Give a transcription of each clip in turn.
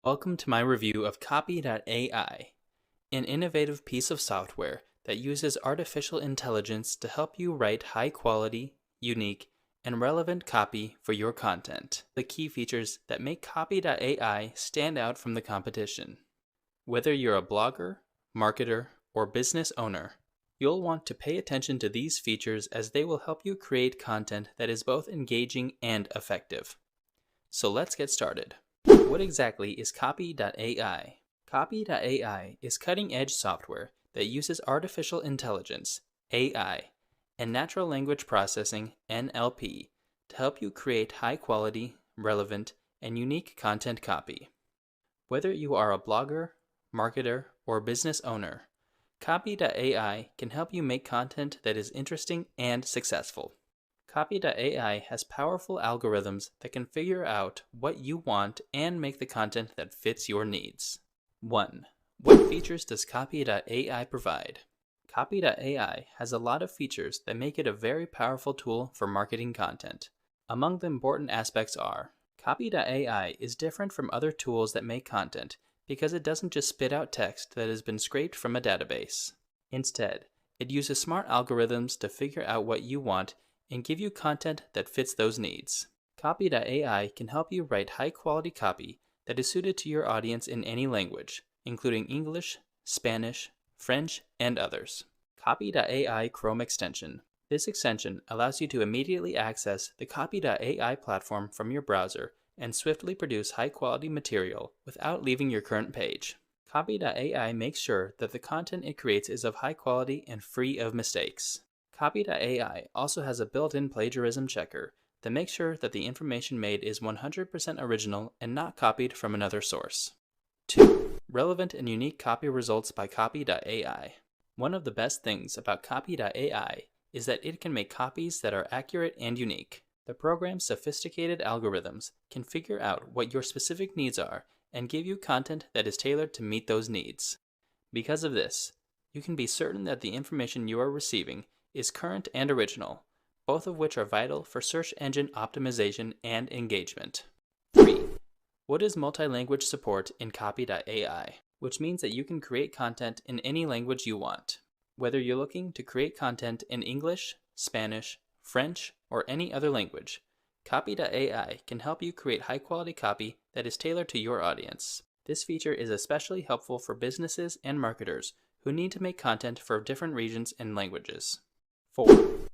Welcome to my review of Copy.ai, an innovative piece of software that uses artificial intelligence to help you write high-quality, unique, and relevant copy for your content. The key features that make Copy.ai stand out from the competition. Whether you're a blogger, marketer, or business owner, you'll want to pay attention to these features as they will help you create content that is both engaging and effective. So let's get started. What exactly is Copy.ai? Copy.ai is cutting-edge software that uses artificial intelligence, AI, and natural language processing, NLP, to help you create high-quality, relevant, and unique content copy. Whether you are a blogger, marketer, or business owner, Copy.ai can help you make content that is interesting and successful. Copy.ai has powerful algorithms that can figure out what you want and make the content that fits your needs. 1. What features does Copy.ai provide? Copy.ai has a lot of features that make it a very powerful tool for marketing content. Among the important aspects are, Copy.ai is different from other tools that make content because it doesn't just spit out text that has been scraped from a database. Instead, it uses smart algorithms to figure out what you want and give you content that fits those needs. Copy.ai can help you write high-quality copy that is suited to your audience in any language, including English, Spanish, French, and others. Copy.ai Chrome extension. This extension allows you to immediately access the Copy.ai platform from your browser and swiftly produce high-quality material without leaving your current page. Copy.ai makes sure that the content it creates is of high quality and free of mistakes. Copy.ai also has a built-in plagiarism checker that makes sure that the information made is 100% original and not copied from another source. 2. Relevant and unique copy results by Copy.ai. One of the best things about Copy.ai is that it can make copies that are accurate and unique. The program's sophisticated algorithms can figure out what your specific needs are and give you content that is tailored to meet those needs. Because of this, you can be certain that the information you are receiving is current and original, both of which are vital for search engine optimization and engagement. 3. What is multi-language support in Copy.ai? Which means that you can create content in any language you want. Whether you're looking to create content in English, Spanish, French, or any other language, Copy.ai can help you create high-quality copy that is tailored to your audience. This feature is especially helpful for businesses and marketers who need to make content for different regions and languages. 4.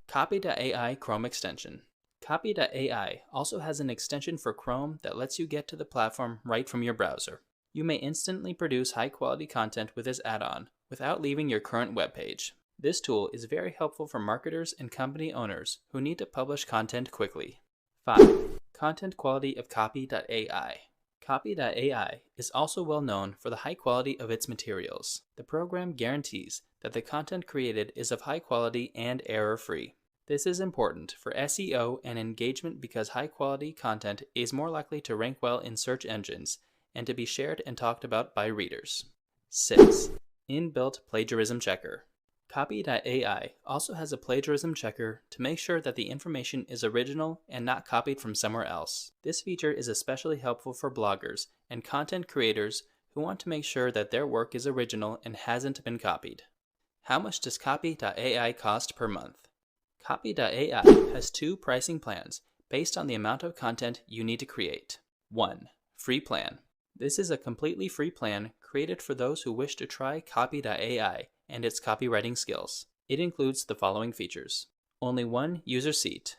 Copy.ai Chrome extension. Copy.ai also has an extension for Chrome that lets you get to the platform right from your browser. You may instantly produce high-quality content with this add-on without leaving your current web page. This tool is very helpful for marketers and company owners who need to publish content quickly. 5. Content quality of Copy.ai. Copy.ai is also well known for the high quality of its materials. The program guarantees that the content created is of high quality and error-free. This is important for SEO and engagement because high-quality content is more likely to rank well in search engines and to be shared and talked about by readers. 6. Inbuilt plagiarism checker. Copy.ai also has a plagiarism checker to make sure that the information is original and not copied from somewhere else. This feature is especially helpful for bloggers and content creators who want to make sure that their work is original and hasn't been copied. How much does Copy.ai cost per month? Copy.ai has 2 pricing plans based on the amount of content you need to create. 1. Free plan. This is a completely free plan created for those who wish to try Copy.ai and its copywriting skills. It includes the following features. Only 1 user seat,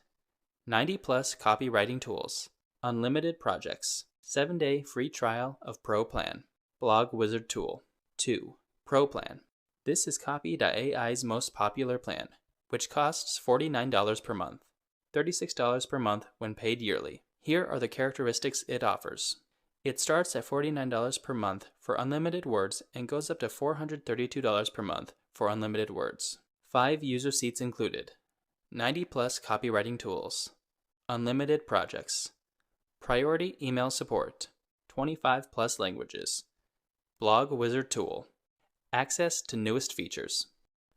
90+ copywriting tools, unlimited projects, 7-day free trial of Pro Plan, blog wizard tool. 2. Pro Plan. This is Copy.ai's most popular plan, which costs $49 per month, $36 per month when paid yearly. Here are the characteristics it offers. It starts at $49 per month for unlimited words and goes up to $432 per month for unlimited words. 5 user seats included, 90+ copywriting tools, unlimited projects, priority email support, 25+ languages, blog wizard tool, access to newest features.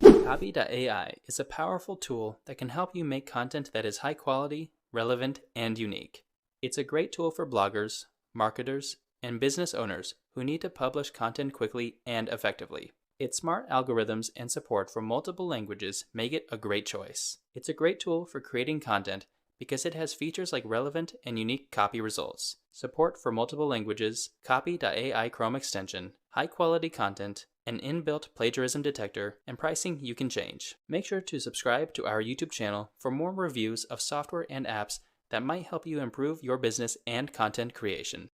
Copy.ai is a powerful tool that can help you make content that is high quality, relevant, and unique. It's a great tool for bloggers, marketers, and business owners who need to publish content quickly and effectively. Its smart algorithms and support for multiple languages make it a great choice. It's a great tool for creating content because it has features like relevant and unique copy results, support for multiple languages, Copy.ai Chrome extension, high-quality content, an inbuilt plagiarism detector, and pricing you can change. Make sure to subscribe to our YouTube channel for more reviews of software and apps that might help you improve your business and content creation.